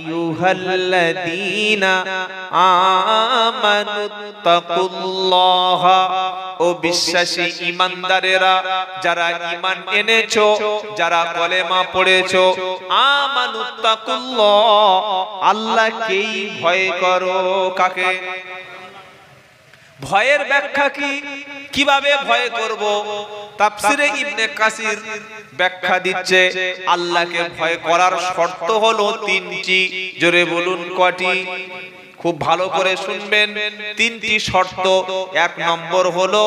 আইয়ুহাল্লাযীনা আমানুত্তাকুল্লাহা, ও বিশ্বাসী ঈমানদারেরা, যারা ঈমান এনেছো, যারা কলেমা পড়েছো, আমানুত্তাকুল্লাহ, আল্লাহকেই ভয় করো। কাকে? ভয়ের ব্যাখ্যা কি? কিভাবে ভয় করব? তাফসিরে ইবনে কাসির ব্যাখ্যা দিচ্ছে, আল্লাহকে ভয় করার শর্ত হলো তিনটি। জোরে বলুন কয়টি? খুব ভালো করে শুনবেন, তিনটি শর্ত। এক নম্বর হলো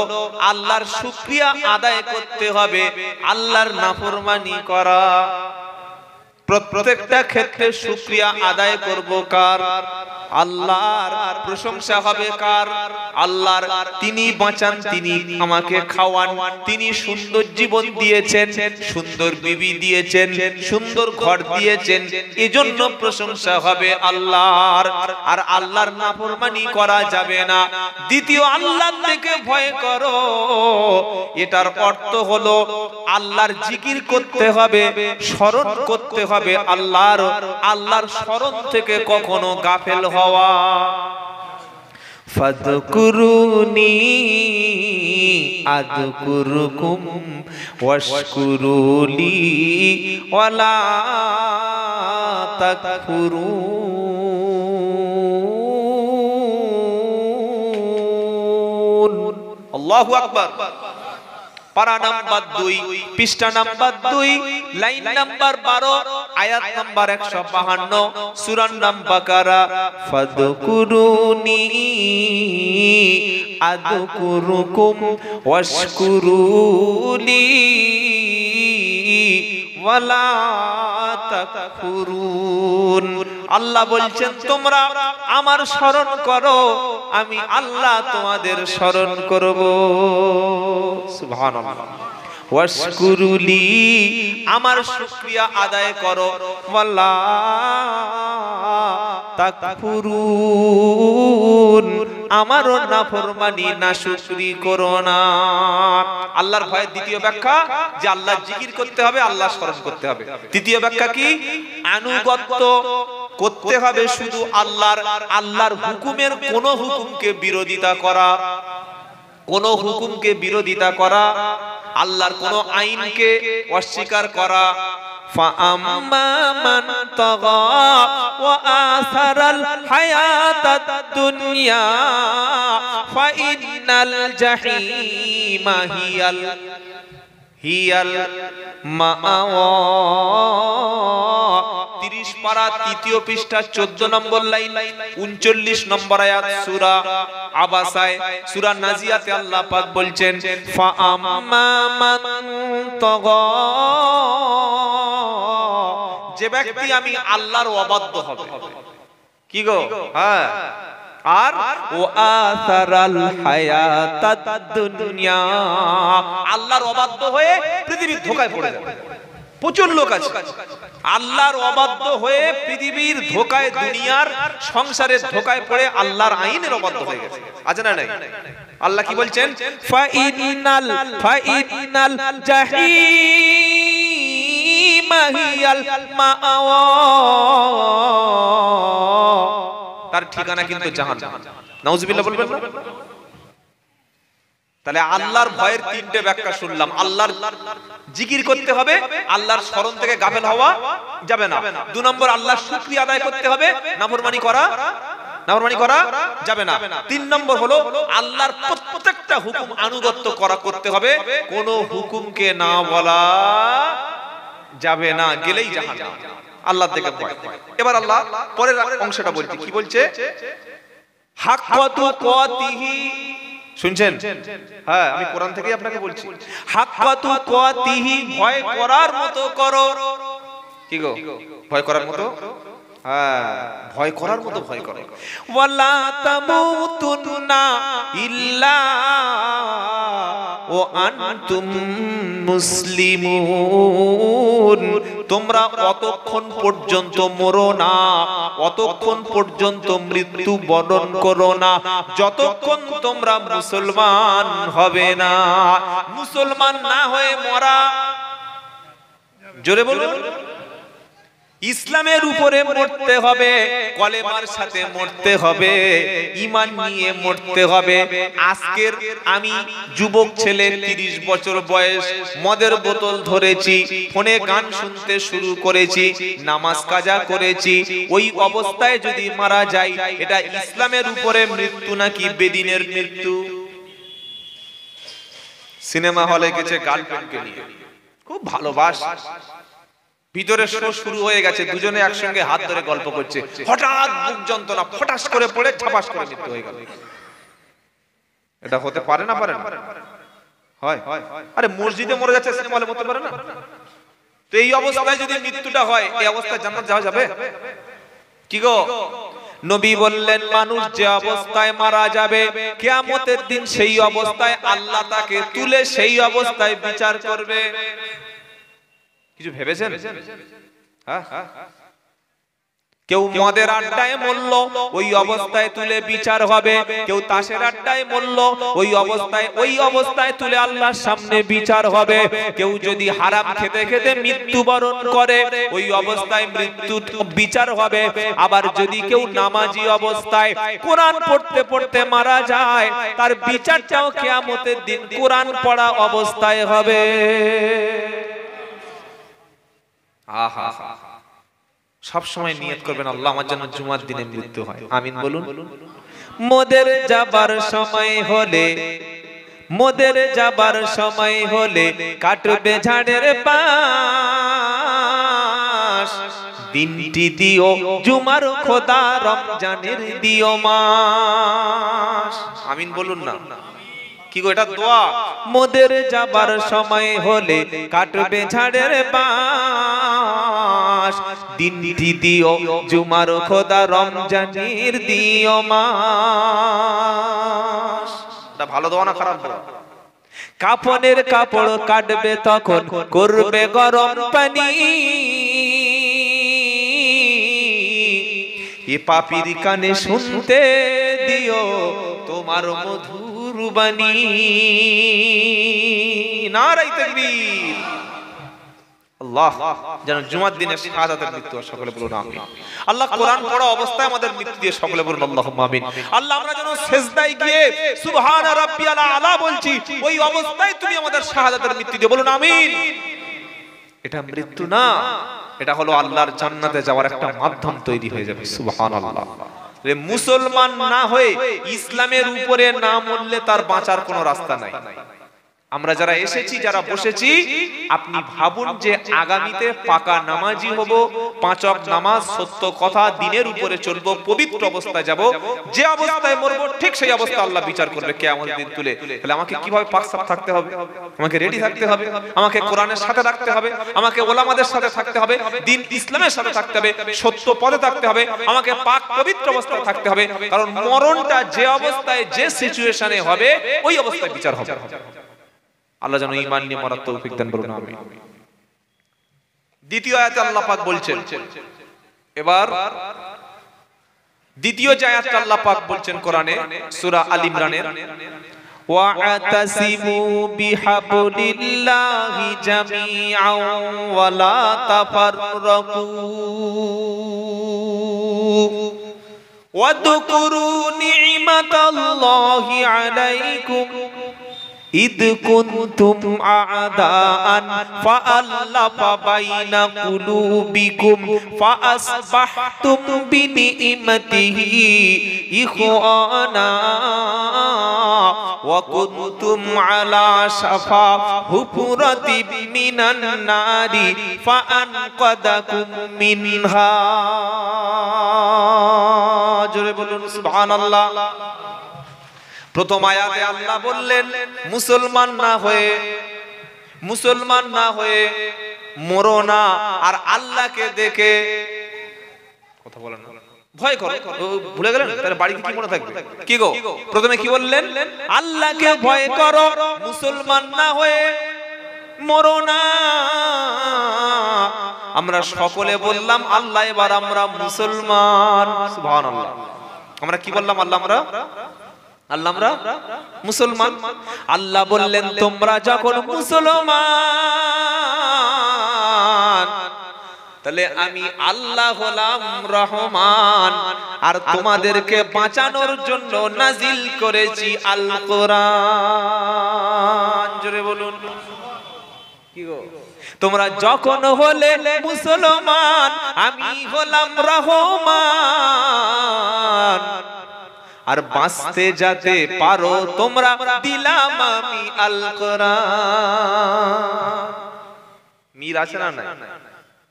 আল্লাহর শুকরিয়া আদায় করতে হবে, আল্লাহর নাফরমানি করা। প্রত্যেকটা ক্ষেত্রে শুকরিয়া আদায় করব কার? আল্লাহর। প্রশংসা হবে কার? আল্লাহর। তিনি বাঁচান, তিনি আমাকে খাওয়ান, তিনি সুন্দর জীবন দিয়েছেন, সুন্দর বিবি দিয়েছেন, সুন্দর ঘর দিয়েছেন, এজন্য প্রশংসা হবে আল্লাহর। আর আল্লাহর নাফরমানি করা যাবে না। দ্বিতীয়, আল্লাহ থেকে ভয় করো, এটার অর্থ হলো আল্লাহর জিকির করতে হবে, স্মরণ করতে হবে আল্লাহর। আল্লাহর স্মরণ থেকে কখনো গাফেল হওয়া। ফাযকুরুনি আযকুরুকুম ওয়াশকুরুলি ওয়ালা তাকফুরুন। আল্লাহু আকবার। পারা নাম্বার 2, পৃষ্ঠা নাম্বার 2, লাইন নাম্বার 12, আয়াত নাম্বার 152, সূরা বাকারা। ফাযকুরুনি আযকুরুকুম ওয়াশকুরুলি ওয়ালা তাকফুরুন। আল্লাহ বলছেন তোমরা আমার স্মরণ করো, আমি আল্লাহ তোমাদের স্মরণ করব। সুবহানাল্লাহ। ওয়াশকুরুলি, আমার শুকরিয়া আদায় করো, ওয়ালা তাকফুরুন, আমারও নাফরমানি নাশুকরি করো না। আল্লাহর ভয়ের দ্বিতীয় ব্যাখ্যা যে আল্লাহ জিকির করতে হবে, আল্লাহ স্মরণ করতে হবে। তৃতীয় ব্যাখ্যা কি? আনুগত্য করতে হবে শুধু আল্লাহর। আল্লাহর হুকুমের কোন হুকুমকে বিরোধিতা করা, কোন হুকুমকে বিরোধিতা করা, আল্লাহর কোন আইনকে অস্বীকার করা। ফাআম্মা মান তাগা ওয়া আসারাল হায়াতাদ দুনিয়া ফাইন্নাল জাহিমা হিয়াল মাআওয়া। 30 পারা 3য় পৃষ্ঠা 14 নম্বর লাইন, 39 নম্বর আয়াত, সূরা আবাসায়, সূরা নাজিয়াতে আল্লাহ পাক বলছেন ফাআম্মা মান তাগা, যে ব্যক্তি আমি আল্লাহর অবাধ্য হবে। কি গো? হ্যাঁ। আর ও আসারাল হায়াতাদ দুনিয়া, আল্লাহর অবাধ্য হয়ে পৃথিবীর ধোঁকায় পড়ে যাবে। প্রচুর লোক আছে আল্লাহর অবাধ্য হয়ে পৃথিবীর ধোঁকায়, দুনিয়ার সংসারের ধোঁকায় পড়ে আল্লাহর আইনের অবাধ্য হয়ে গেছে। আছে না নাই? আল্লাহ কি বলছেন? ফাইনাল জাহিমা হিয়াল মাআওয়া, তার ঠিকানা কিন্তু জাহান্নাম। নাউজুবিল্লাহ বলবেন না? তাহলে আল্লাহর ভয়ের 3টে ব্যাখ্যা শুনলাম। আল্লাহর জিকির করতে হবে, আল্লাহর স্মরণ থেকে গাফেল হওয়া যাবে না। 2 নম্বর, আল্লাহর শুকরিয়া আদায় করতে হবে, নাফরমানি করা যাবে না। 3 নম্বর হলো আল্লাহর প্রত্যেকটা হুকুম আনুগত্য করতে হবে, কোন হুকুমকে না বলা যাবে না, গেলেই জাহান্নাম। আল্লাহ থেকে ভয়। এবার আল্লাহ পরের অংশটা বলছে, কি বলছে? হাক্কাতু কাতিহি, শুনছেন? হ্যাঁ, আমি কোরআন থেকেই আপনাকে বলছি। হাক্কাতু কাতিহি, ভয় করার মতো করো। কি গো? ভয় করার মতো? হ্যাঁ, ভয় করার মতো ভয় করো। ওয়ালা তামুতুন্না ইল্লা ওয়া আনতুম মুসলিমুন, তোমরা অতক্ষণ পর্যন্ত মরো না, অতক্ষণ পর্যন্ত মৃত্যু বরণ করো না, যতক্ষণ তোমরা মুসলমান হবে না। মুসলমান না হয়ে মরা জোরে বলুন। ইসলামের উপরে মরতে হবে, কলেমার সাথে মরতে হবে, ঈমান নিয়ে মরতে হবে। আজকের আমি যুবক ছেলে, 30 বছর বয়স, মদের বোতল ধরেছি, ফোনে গান শুনতে শুরু করেছি, নামাজ কাজা করেছি, ওই অবস্থায় যদি মারা যায়, এটা ইসলামের উপরে মৃত্যু নাকি বেদিনের মৃত্যু? সিনেমা হলে গেছে গার্লফ্রেন্ডকে নিয়ে, খুব ভালোবাসা, ভিতরে শো শুরু হয়ে গেছে, দুজনে একসঙ্গে হাত ধরে গল্প করছে, হঠাৎ বুক যন্ত্রণা, ফটাস করে পড়ে ঝাপাস করে মৃত্যু হয়ে গেল। এটা হতে পারে না? পারে না? হয়। আরে মসজিদে মরে যাচ্ছে, সিনেমা হলে মরতে পারে না? তো এই অবস্থায় যদি মৃত্যুটা হয়, এই অবস্থায় জান্নাত যাওয়া যাবে কি গো? নবী বললেন, মানুষ যে অবস্থায় মারা যাবে, কিয়ামতের দিন সেই অবস্থায় আল্লাহ তাকে তুলে সেই অবস্থায় বিচার করবে। কিছু ভেবেছেন? কেউ মদের আড্ডায় মরল, ওই অবস্থায় তুলে বিচার হবে। কেউ তাসের আড্ডায় মরল, ওই অবস্থায় তুলে আল্লাহর সামনে বিচার হবে। কেউ যদি হারাম খেতে খেতে মৃত্যুবরণ করে, ওই অবস্থায় মৃত্যু বিচার হবে। আবার যদি কেউ নামাজি অবস্থায় কোরআন পড়তে পড়তে মারা যায়, তার বিচারটাও কিয়ামতের দিন কোরআন পড়া অবস্থায় হবে। আহা, সব সময় নিয়ত করবেন, আল্লাহ আমার জন্য জুমার দিনে মৃত্যু হয়, আমিন বলুন। মোদের যাবার সময় হলে, মোদের যাবার সময় হলে, কাটবে ঝাড়ের পাশ, দিনটি দিও জুমার খোদা, রমজানের দিও মাস, আমিন বলুন না। কি গো, এটা দোয়া। মোদের যাবার সময় হলে, কাটবে ঝাড়ের বাঁশ, দিনটি দিও জুমার খোদা, রমজানের দিও মাস। এটা ভালো দোয়া না খারাপ দোয়া? কাফনের কাপড় কাটবে তখন, করবে গরম পানি, এ পাপীর কানে শুনতে দিও তোমার মধুর বাণী। নারায়ে তাকবীর। আল্লাহ যেন জুমার দিনে শাহাদাতের মৃত্যু হয়, সকলে বলুন আমিন। আল্লাহ কোরআন পড়া অবস্থায় আমাদের মৃত্যু দিয়ে, সকলে বলুন আল্লাহুম্মা আমিন। আল্লাহ আমরা যেন সিজদায় গিয়ে সুবহান রাব্বিয়াল আলা বলছি, ওই অবস্থায় তুমি আমাদের শাহাদাতের মৃত্যু দিয়ে, বলুন আমিন। এটা মৃত্যু না, এটা হলো আল্লাহর জান্নাতে যাওয়ার একটা মাধ্যম তৈরি হয়ে যাবে। সুবহানাল্লাহ। মুসলমান না হয়ে ইসলামের উপরে না মরলে তার বাঁচার কোনো রাস্তা নাই। আমরা যারা এসেছি, যারা বসেছি, আপনি ভাবুন যে আগামীতে পাকা নামাজি হব, 5 ওয়াক্ত নামাজ, সত্য কথা, দিনের উপরে চলব, পবিত্র অবস্থায় যাব, যে অবস্থায় মরব ঠিক সেই অবস্থায় আল্লাহ বিচার করবে কিয়ামতের দিন তুলে। তাহলে আমাকে কিভাবে পাক সাফ থাকতে হবে? আমাকে রেডি থাকতে হবে, আমাকে কোরআনের সাথে রাখতে হবে, আমাকে ওলামাদের সাথে থাকতে হবে, দিন ইসলামের সাথে থাকতে হবে, সত্য পথে থাকতে হবে, আমাকে পাক পবিত্র অবস্থায় থাকতে হবে। কারণ মরণটা যে অবস্থায়, যে সিচুয়েশনে হবে, ওই অবস্থায় বিচার হবে। আল্লাহ যেন ঈমান নিয়ে মরার তৌফিক দান করুন, আমিন। দ্বিতীয় আয়াতে আল্লাহ পাক বলছেন, এবার দ্বিতীয় যে আয়াতটা আল্লাহ পাক বলছেন কোরআনে, সূরা আল ইমরানের, ওয়া'তাসিমু বিহাবলিল্লাহি জামিআন ওয়া লা তাফাররাকু ওয়াদকুরু নি'মাতাল্লাহি আলাইকুম ইদ কুনতুম আ'দাআন ফাআল্লাফা বাইনা কুলুবিকুম ফাআসবাহতুম বিনি'মাতিহি ইখওয়ানা ওয়া কুনতুম আলা শাফা হুফরাতিম মিনান নারি ফাআনকাদাকুম মিনহা। জোরে বলুন সুবহানাল্লাহ। প্রথম আয়াতে আল্লাহ বললেন, মুসলমান না হয়ে মরো না, আর আল্লাহকে দেখে কথা বলেন না, ভয় করো। ভুলে গেলেন? তাহলে বাড়িতে কি মনে থাকবে? কি গো, প্রথমে কি বললেন? আল্লাহকে ভয় করো, মুসলমান না হয়ে মরো না। আমরা সকলে বললাম আল্লাহ, এবার আমরা মুসলমান। সুবহানাল্লাহ। আমরা কি বললাম? আল্লাহ আমরা মুসলমান। আল্লাহ বললেন, তোমরা যখন মুসলমান, তাহলে আমি আল্লাহ হলাম রহমান, আর তোমাদেরকে বাঁচানোর জন্য নাজিল করেছি আল কোরআন। জোরে বলুন কি গো? তোমরা যখন হলে মুসলমান, আমি হলাম রহমান, আর বাঁচতে যাতে পারো তোমরা দিলাম আমি আল কোরআন। মির আছে না? না,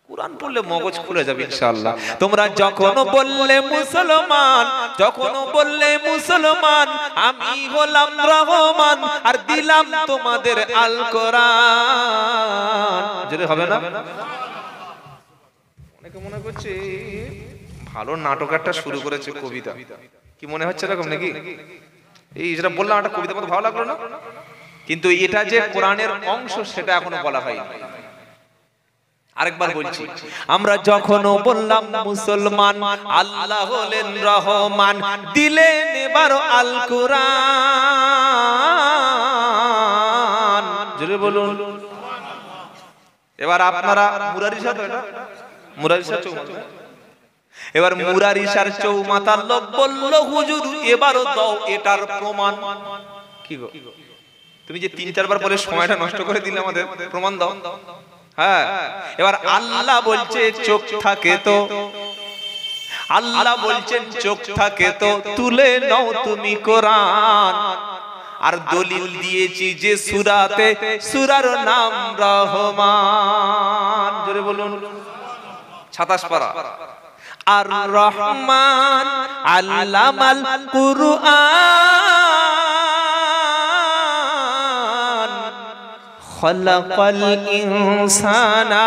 কুরআন পড়লে মগজ খুলে যাবে ইনশাআল্লাহ। তোমরা যখন বললে মুসলমান, যখন বললে মুসলমান, আমি হলাম রহমান, আর দিলাম তোমাদের আল কোরআন। যদি হবে না, অনেকে মনে করছে ভালো নাটক একটা শুরু করেছে, কবিতা। কি মনে হচ্ছে এরকম নাকি? এই যেটা বললাম একটা কবিতার মতো ভালো লাগলো না? কিন্তু এটা যে কোরআনের অংশ সেটা এখনো বলা হয়নি। আরেকবার বলছি, আমরা যখন বললাম মুসলমান, আল্লাহ হলেন রহমান, দিলেন এবার আল কোরআন। জোরে বলুন। এবার আপনারা মুরারিশা, তো এটা মুরারিশা চৌমাথা, এবার মুরারিশার চৌমাথার লোক বলল, হুজুর এবারও দাও এটার প্রমাণ। কি গো, তুমি যে 3-4 বার বলে সময়টা নষ্ট করে দিলে, আমাদের প্রমাণ দাও। হ্যাঁ, এবার আল্লাহ বলছে চোখ থাকে তো, আল্লাহ বলছেন চোখ থাকে তো তুলে নাও তুমি কোরআন। আর দলিল দিয়েছি যে সূরাতে, সূরার নাম রহমান। জোরে বলুন। 27 পারা। আর রহমান আল্লামাল কুরআন, খালাকাল ইনসানা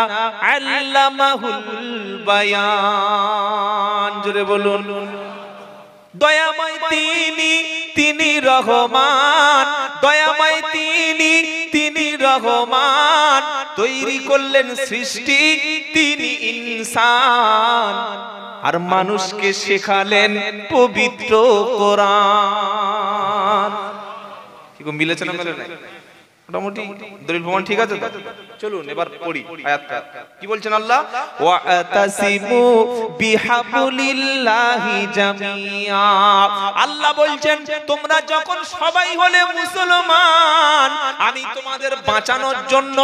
আল্লামাহুল বায়ান। জোরে বলুন। দয়াময় তিনি, তিনি রহমান, দয়াময় তিনি, তিনি রহমান, তৈরি করলেন সৃষ্টি তিনি ইনসান, আর মানুষকে শেখালেন পবিত্র কোরআন। কি গো, মিলেছে না মেলে নাই? মোটামুটি দলিল প্রমাণ ঠিক আছে তো? চলুন এবার পড়ি আয়াতটা। কি বলছেন আল্লাহ? ওয়া আতাসিমু বিহাবলিল্লাহি জামিয়া। আল্লাহ বলছেন তোমরা যখন সবাই হলে মুসলমান, আমি তোমাদের বাঁচানোর জন্য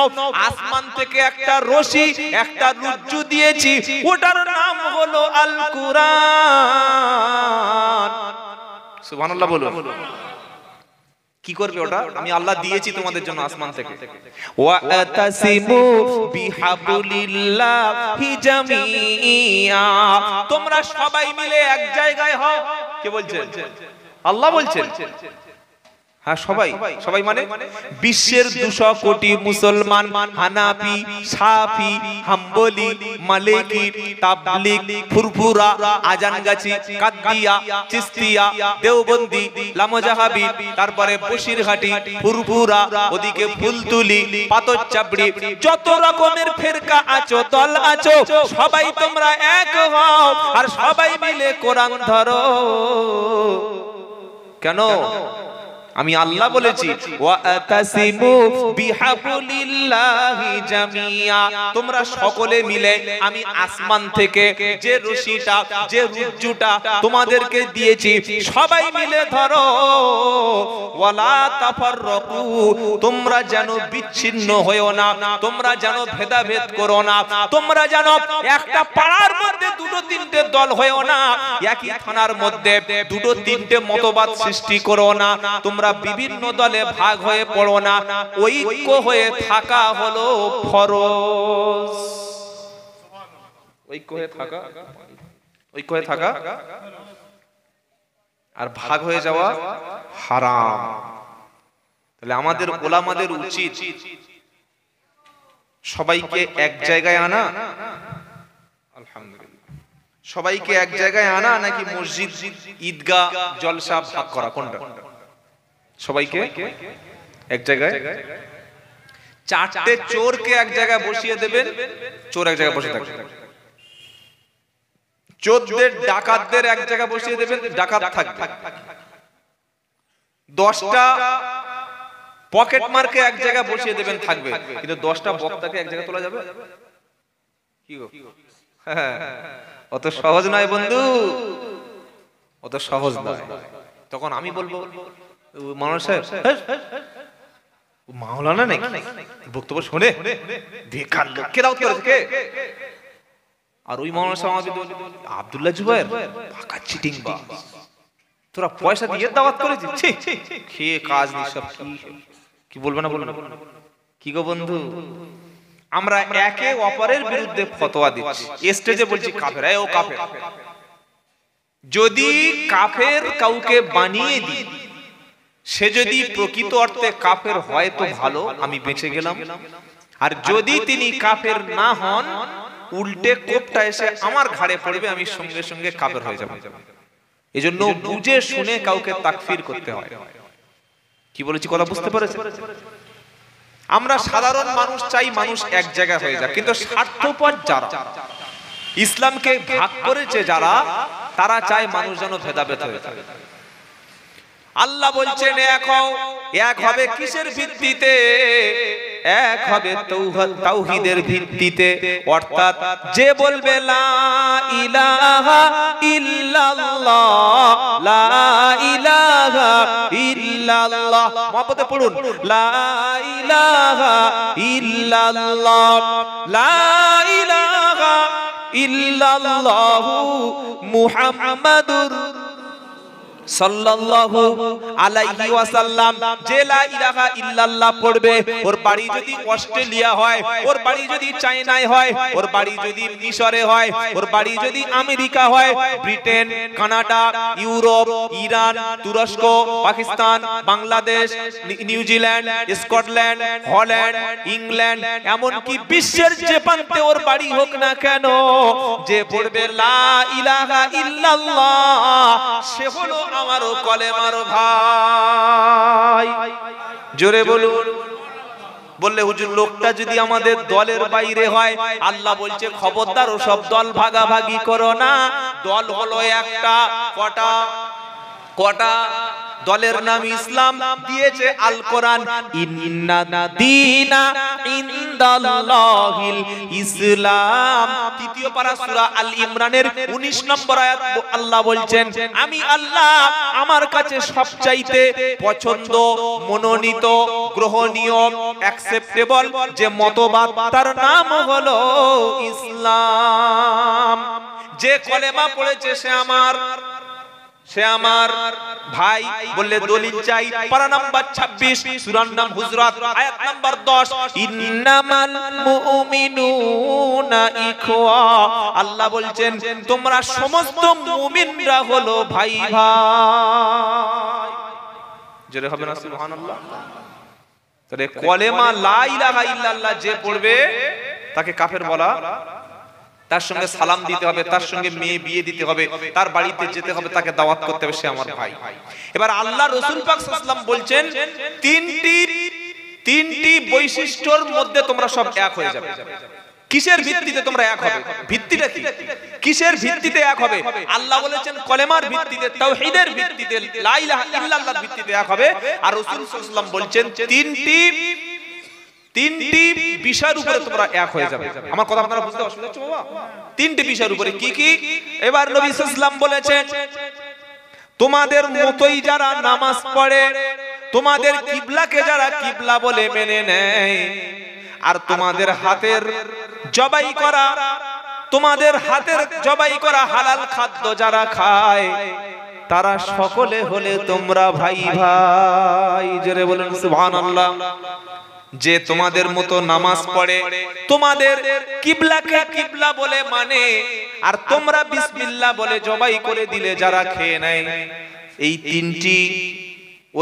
আসমান থেকে একটা রশি, একটা রজ্জু দিয়েছি, ওটার নাম হলো আল কুরআন। সুবহানাল্লাহ বলুন। কি করবে ওটা? আমি আল্লাহ দিয়েছি তোমাদের জন্য আসমান থেকে। ওয়া আতাসিমু বিহাবলিল্লাহি জামিয়া, তোমরা সবাই মিলে এক জায়গায় হও। কে বলছেন? আল্লাহ বলছেন। হ্যাঁ, সবাই। সবাই মানে বিশ্বের 200 কোটি মুসলমান, হানাফি, শাফি, হাম্বলি, মালিকি, তাবলিগ, ফুরফুরা, আজানগাছি, কাদরিয়া, চিশতিয়া, দেওবন্দি, লামজাহাবি, তারপরে বসিরহাটি, ফুরফুরা, ওদিকে ফুলতুলি, পাতরচাবড়ি, যত রকমের ফেরকা আছো, দল আছো, সবাই তোমরা এক হও, আর সবাই মিলে কোরআন ধরো। কেন? আমি আল্লাহ বলেছি ওয়া আতাসিমু বিহাবলিল্লাহি জামিয়া, তোমরা সকলে মিলে আমি আসমান থেকে যে রশিটা, যে রজ্জুটা তোমাদেরকে দিয়েছি, সবাই মিলে ধরো। ওয়ালা তাফাররাকু, তোমরা যেন বিচ্ছিন্ন হয়ো না, তোমরা যেন ভেদাভেদ করো না, তোমরা যেন একটা পাড়ার মধ্যে 2-3টে দল হয়ো না, একই থানার মধ্যে 2-3টে মতবাদ সৃষ্টি করো না, তোমরা বিভিন্ন দলে ভাগ হয়ে পড়ো না, ঐক্য হয়ে থাকা হলো ফরজ। ঐক্য হয়ে থাকা, ঐক্য হয়ে থাকা, আর ভাগ হয়ে যাওয়া হারাম। তাহলে আমাদের ওলামাদের উচিত সবাইকে এক জায়গায় আনা। আলহামদুলিল্লাহ, সবাইকে এক জায়গায় আনা নাকি মসজিদ, ঈদগাহ, জলসা ভাগ করা? কোনটা? সবাইকে এক জায়গায়। 4টে চোরকে এক জায়গায় বসিয়ে দেবেন, চোর এক জায়গায় বসে থাকবে। চোরদের, ডাকাতদের এক জায়গায় বসিয়ে দেবেন, ডাকাত থাকবে। 10টা পকেট মারকে এক জায়গায় বসিয়ে দেবেন, থাকবে। কিন্তু 10টা বক্তাকে এক জায়গায় তোলা যাবে? কি গো, অত সহজ নয় বন্ধু, অত সহজ নয়। তখন আমি বলবো মাওলানা সাহেব, মাওলানা নাকি বক্তব্য শুনে বেকার লোক কে দাওয়াত করেছে কে? আর ওই মাওলানা সাহেব আমাকে আব্দুল্লাহ জুবায়ের পাকা চিটিং বা, তোরা পয়সা দিয়ে দাওয়াত করেছিস, খেয়ে কাজ নেই সব। কি বলবে না বলবে না, কি গো বন্ধু, আমরা একে অপরের বিরুদ্ধে ফতোয়া দিচ্ছি, স্টেজে বলছি কাফের, ও কাফের। যদি কাফের কাউকে বানিয়ে দিই, সে যদি প্রকৃত অর্থে কাফের হয় তো ভালো, আমি বেঁচে গেলাম। আর যদি তিনি কাফের না হন, উল্টে কোপটা এসে আমার ঘাড়ে পড়বে, আমি সঙ্গে সঙ্গে কাফের হয়ে যাব। এজন্য বুঝে শুনে কাউকে তাকফির করতে হয়। কি বলেছি কথা বুঝতে পেরেছেন? আমরা সাধারণ মানুষ চাই মানুষ এক জায়গায় হয়ে যায়, কিন্তু স্বার্থপর যারা ইসলামকে ভাগ করেছে যারা, তারা চায় মানুষ যেন ভেদাভেদ হয়ে যায়। আল্লাহ বলছেন এক হবে কিসের ভিত্তিতে? এক হবে তাওহীদের ভিত্তিতে। অর্থাৎ যে বলবে লা ইলাহা ইল্লাল্লাহ, লা ইলাহা ইল্লাল্লাহ, মহব্বতে পড়ুন, লা ইলাহা ইল্লাল্লাহ, লা ইলাহা ইল্লাল্লাহু মুহাম্মাদুর সাল্লাল্লাহু আলাইহি ওয়াসাল্লাম। যে লা ইলাহা ইল্লাল্লাহ পড়বে, ওর বাড়ি যদি অস্ট্রেলিয়া হয়, ওর বাড়ি যদি চায়নায় হয়, ওর বাড়ি যদি মিশরে হয়, ওর বাড়ি যদি আমেরিকা হয়, ব্রিটেন, কানাডা, ইউরোপ, ইরান, তুরস্ক, Pakistan, Bangladesh, New Zealand, Scotland, Holland, England, এমনকি বিশ্বের যে প্রান্তে ওর বাড়ি হোক না কেন, যে পড়বে লা ইলাহা ইল্লাল্লাহ, সে হলো আমারও কলেমার ভাই। জোরে বলুন। বললে হুজুর লোকটা যদি আমাদের দলের বাইরে হয়, আল্লাহ বলছে খবরদার ও সব দল ভাগাভাগি করো না। দল হলো একটা, কটা দলের নাম ইসলাম দিয়েছে আল কোরআন, ইন্না দীনা ইনদাল্লাহিল ইসলাম। তৃতীয় পারা সূরা আল ইমরানের 19 নম্বর আয়াত আল্লাহ বলছেন, আমি আল্লাহ আমার কাছে সবচাইতে পছন্দ, মনোনীত, গ্রহণীয়, অ্যাকসেপ্টেবল যে মতবাদ, তার নাম হলো ইসলাম। যে কলেমা পড়েছে সে আমার ভাই। বললে দলিল চাই, পারা নাম্বার 26 সূরার নাম হুজরাত, আয়াত নাম্বার 10, ইন্নামাল মুমিনুনা ইখওয়া। আল্লাহ বলছেন তোমরা সমস্ত মুমিনরা হলো ভাই ভাই। জোরে হবে না সুবহানাল্লাহ? তাহলে কলেমা লা ইলাহা ইল্লাল্লাহ যে পড়বে তাকে কাফের বলা, তার সঙ্গে সালাম দিতে হবে, তার সঙ্গে মেয়ে বিয়ে দিতে হবে, তার বাড়িতে যেতে হবে, তাকে দাওয়াত করতে হবে, সে আমার ভাই। এবার আল্লাহ রাসূল পাক সাল্লাল্লাহু আলাইহি ওয়াসাল্লাম বলছেন তিনটি বৈশিষ্ট্যর মধ্যে তোমরা সব এক হয়ে যাবে। কিসের ভিত্তিতে তোমরা এক হবে? ভিত্তিটা কি? কিসের ভিত্তিতে এক হবে? আল্লাহ বলেছেন কলেমার ভিত্তিতে, তাওহীদের ভিত্তিতে, লা ইলাহা ইল্লাল্লাহর ভিত্তিতে এক হবে। আর রাসূল সাল্লাল্লাহু আলাইহি ওয়াসাল্লাম বলছেন তিনটি বিষয়ের উপরে তোমরা এক হয়ে যাবে। আমার কথা আপনারা বুঝতে অসুবিধা হচ্ছে বাবা? তিনটি বিষয়ের উপরে কি কি? এবার নবী সাল্লাল্লাহু আলাইহি ওয়াসাল্লাম বলেছেন তোমাদের মতোই যারা নামাজ পড়ে, তোমাদের কিবলাকে যারা কিবলা বলে মেনে নেয়, আর তোমাদের হাতের জবাই করা হালাল খাদ্য যারা খায়, তারা সকলে হলে তোমরা ভাই ভাই। জোরে বলুন সুবহানাল্লাহ। যে তোমাদের মতো নামাজ পড়ে, তোমাদের কিবলাকে কিবলা বলে মানে, আর তোমরা বিসমিল্লাহ বলে জবাই করে দিলে যারা খেয়ে নেয়, এই তিনটি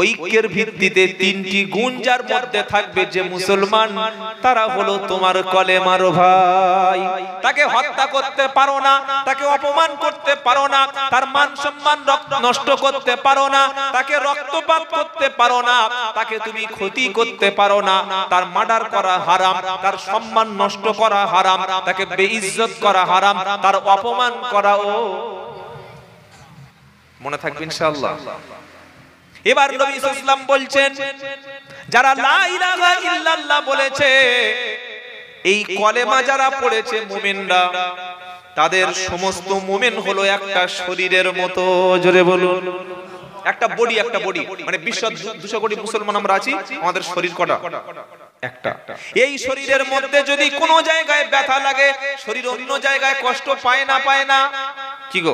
ঐক্যের ভিত্তিতে তিনটি গুণ যার মধ্যে থাকবে, যে মুসলমান তারা হলো তোমার কলেমার ভাই। তাকে হত্যা করতে পারো না, তাকে অপমান করতে পারো না, তার মান সম্মান নষ্ট করতে পারো না, তাকে রক্তপাত করতে পারো না, তাকে তুমি ক্ষতি করতে পারো না, তার মার্ডার করা হারাম, তার সম্মান নষ্ট করা হারাম, তাকে বেইজ্জত করা হারাম, তার অপমান করাও। মনে থাকবে ইনশাআল্লাহ। এবার নবী সাল্লাল্লাহু আলাইহি ওয়াসাল্লাম বলছেন যারা লা ইলাহা ইল্লাল্লাহ বলেছে, এই কলেমা যারা পড়েছে মুমিনরা, তাদের সমস্ত মুমিন হলো একটা শরীরের মতো। জোরে বলুন, একটা বডি, একটা বডি। মানে বিশ্ব 200 কোটি মুসলমান আমরা আছি, আমাদের শরীর কটা? একটা। এই শরীরের মধ্যে যদি কোনো জায়গায় ব্যথা লাগে, শরীর অন্য জায়গায় কষ্ট পায় না? পায় না? কি গো,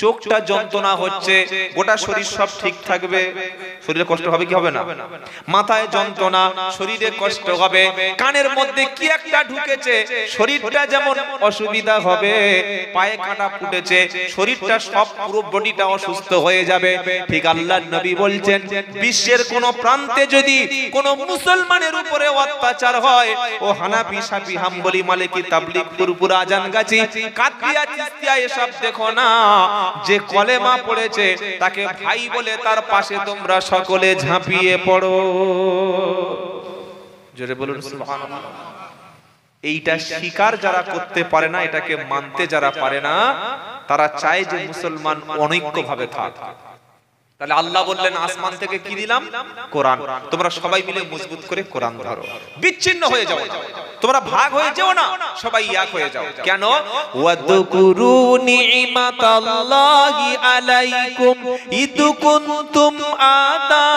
চোখটা যন্ত্রণা হচ্ছে, গোটা শরীর সব ঠিক থাকবে, শরীরে কষ্ট হবে কি হবে না? মাথায় যন্ত্রণা, শরীরে কষ্ট হবে। কানের মধ্যে কি একটা ঢুকেছে, শরীরটা যেমন অসুবিধা হবে। পায়ে কাঁটা ফুটেছে, শরীরটা সব পুরো বডিটা অসুস্থ হয়ে যাবে। ঠিক আল্লাহর নবী বলছেন, বিশ্বের কোন প্রান্তে যদি কোন মুসলমানের উপরে অত্যাচার হয়, ও হানাফি, শাফি, হাম্বলি, মালিকি, তাবলিগ, ফুরফুরা, আজান গাছি, কাদরিয়া, চিশতিয়া এসব দেখো না, যে কলেমা পড়েছে তাকে ভাই বলে তার পাশে তোমরা সকলে ঝাঁপিয়ে পড়ো। জোরে বলুন সুবহানাল্লাহ। এইটা স্বীকার যারা করতে পারে না, এটাকে মানতে যারা পারে না, তারা চায় যে মুসলমান অনৈক্যভাবে থাক। তাহলে আল্লাহ বললেন, আসমান থেকে কি দিলাম? কোরআন। তোমরা সবাই মিলে মজবুত করে কোরআন ধরো, বিচ্ছিন্ন হয়ে যাও না, তোমরা ভাগ হয়ে যাও না, সবাই এক হয়ে যাও। কেন? ওয়াদকুরু নি'মাতাল্লাহি আলাইকুম ইদ কুনতুম আদা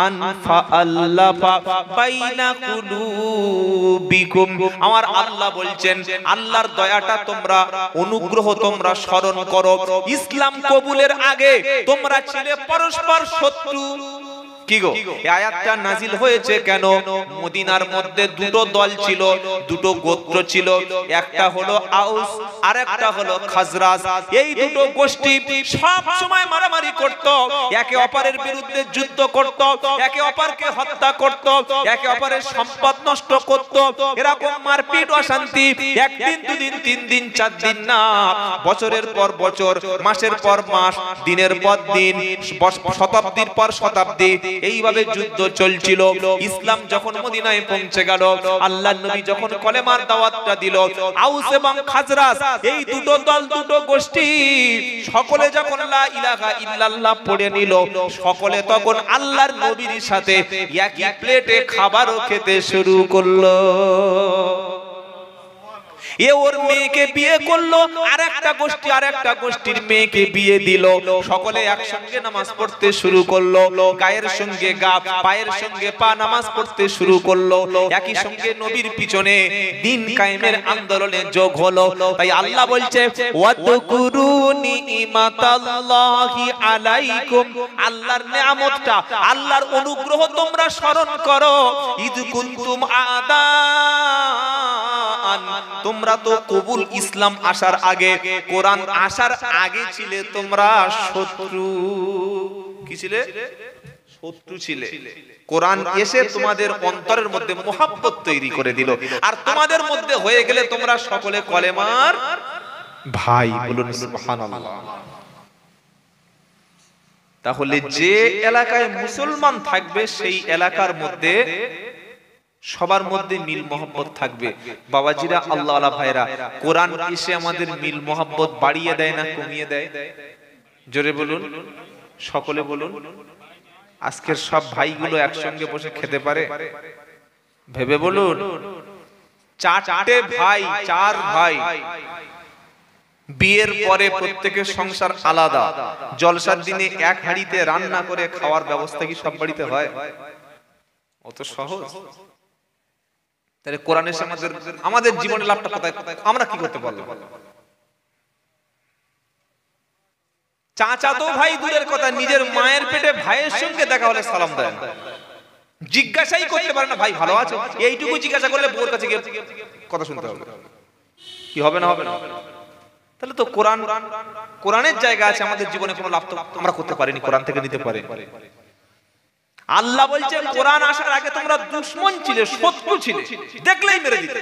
আন ফাআল্লাফা বাইনা কুলুবিকুম। আমার আল্লাহ বলছেন, আল্লাহর দয়াটা তোমরা, অনুগ্রহ তোমরা স্মরণ করো। ইসলাম কবুলের আগে তোমরা ছিলে পরস্পর শত্রু। কি গো, এই আয়াতটা নাজিল হয়েছে কেন? মদিনার মধ্যে দুটো দল ছিল, দুটো গোত্র ছিল, একটা হলো আউস আর একটা হলো খাজরাজ। এই দুটো গোষ্ঠী সব সময় মারামারি করত, একে অপরের বিরুদ্ধে যুদ্ধ করত, একে অপরকে হত্যা করত, একে অপরের সম্পদ নষ্ট করত। এরকম মারপিট, অশান্তি একদিন, দুদিন, 3 দিন, 4 দিন না, বছরের পর বছর, মাসের পর মাস, দিনের পর দিন, শতাব্দীর পর শতাব্দী এইভাবে যুদ্ধ চলছিল। ইসলাম যখন মদিনায় পৌঁছে গেল, আল্লাহর নবী যখন কলেমার দাওয়াতটা দিল, আউস এবং খাজরাজ এই দুটো দল, দুটো গোষ্ঠী সকলে যখন লা ইলাহা ইল্লাল্লাহ পড়ে নিল, সকলে তখন আল্লাহর নবীর সাথে একই প্লেটে খাবারও খেতে শুরু করলো। এ ওর মেয়েকে বিয়ে করলো, আরেকটা গোষ্ঠী আরেকটা গোষ্ঠীর মেয়েকে বিয়ে দিল, সকলে একসঙ্গে নামাজ পড়তে শুরু করলো, গায়ের সঙ্গে গা, পায়ের সঙ্গে পা নামাজ পড়তে শুরু করলো, একই সঙ্গে নবীর পিছনে দিন কায়েমের আন্দোলনে যোগ হলো। তাই আল্লাহ বলছে, ওয়াদকুরু নি'মাতাল্লাহি আলাইকুম, আল্লাহর নিয়ামতটা, আল্লাহর অনুগ্রহ তোমরা স্মরণ করো। ইদ কুনতুম আদা, তোমরা তো কবুল ইসলাম আসার আগে, কোরআন আসার আগে ছিলে তোমরা শত্রু। কি ছিলে? শত্রু ছিলে। কোরআন এসে তোমাদের অন্তরের মধ্যে মোহাব্বত তৈরি করে দিল, আর তোমাদের মধ্যে হয়ে গেলে তোমরা সকলে কলেমার ভাই। বলুন সুবহানাল্লাহ। তাহলে যে এলাকায় মুসলমান থাকবে, সেই এলাকার মধ্যে সবার মধ্যে মিল মোহাব্বত থাকবে। বাবাজিরা, আল্লাহ আলা ভাইরা, কোরআন এসে আমাদের মিল মোহাব্বত বাড়িয়ে দেয় না কমিয়ে দেয়? জোরে বলুন, সকলে বলুন। আজকের সব ভাইগুলো একসঙ্গে বসে খেতে পারে? ভেবে বলুন। 4টে ভাই, 4 ভাই, বিয়ের পরে প্রত্যেকের সংসার আলাদা, জলসার দিনে এক হাঁড়িতে রান্না করে খাওয়ার ব্যবস্থা কি সব বাড়িতে হয়? অত সহজ? তাহলে কোরআন এসে আমাদের জীবনের লাভটা কোথায়? আমরা কি করতে পারলাম? চাচাতো ভাই দূরের কথা, নিজের মায়ের পেটে ভাইয়ের সঙ্গে দেখা হলে সালাম দেন, জিজ্ঞাসাই করতে পারে না, ভাই ভালো আছো? এইটুকু জিজ্ঞাসা করলে বউর কাছে গিয়ে কথা শুনতে হবে। কি হবে না হবে না? তাহলে তো কোরআনের জায়গা আছে আমাদের জীবনে, কোনো লাভ তো আমরা করতে পারিনি, কোরআন থেকে নিতে পারি। আল্লাহ বলছেন, কোরআন আসার আগে তোমরা দুশমন ছিলে, শত্রু ছিলে, দেখলেই মেরে দিতে।